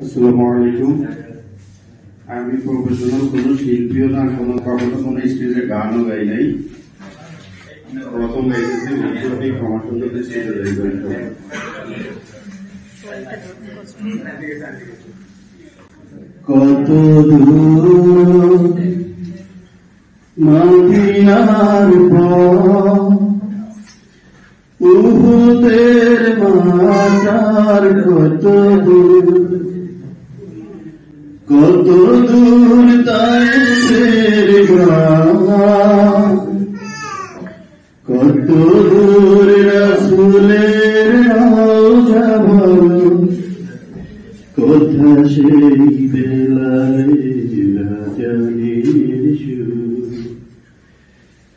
আসসালামু আলাইকুম। আমি প্রফেশনাল কোনো শিল্পীও না, কখনো কোনো স্টেজে গানও গাই নাই। প্রথম গাইতেছি মুখ্যমন্ত্রী ক্ষমা সুন্দর স্টেজে যাই। কত দূর মদিনার উহুদের মাজার, কত দূর তায়েফের গ্রাম, কত দূর রাসূলের রওজা বলো, কোথা সেই বেলালের আজানের সুর,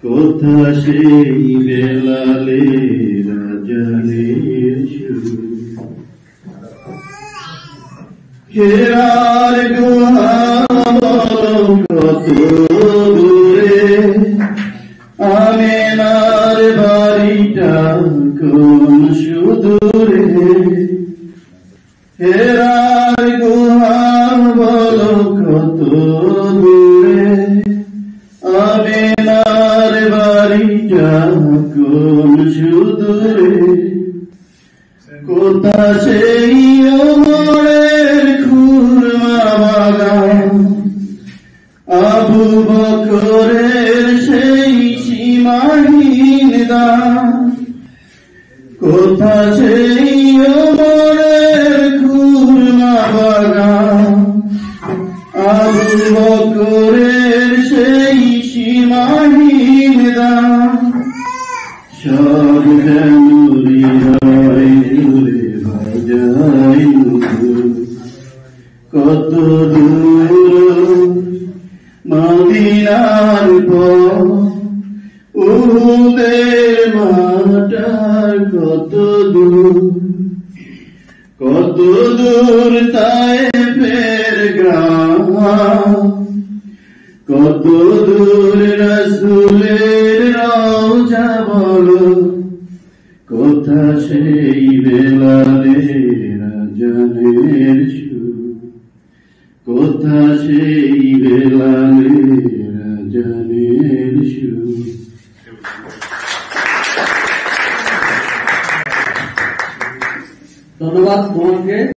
কোথা সেই বেলালের আজানের সুর। হেরার গুহা বলো কত দূরে, আমেনার বাড়িটা কোন সুদূরে। হেরার গুহা বলো কত দূরে, আমেনার বাড়িটা কোন সুদূরে। কোথা সেই ওমরের খুরমা বাগান, আবু বকরের সেই সীমাহীন দান। কোথা সেই ওমরের খুরমা বাগান, আবু বকরের সেই সীমাহীন দান। সব জানুরি হয় দূরে বাজাই, কত দূর মদিনার পর উহুদের মাজার, কত দূর তায়েফের গ্রাম, কত দূর রাসূলের রওজা বলো, কোথা সেই বেলালের আজানের সুর, কোথা সেই বেলালের আজানের সুর। ধন্যবাদ তোমাকে।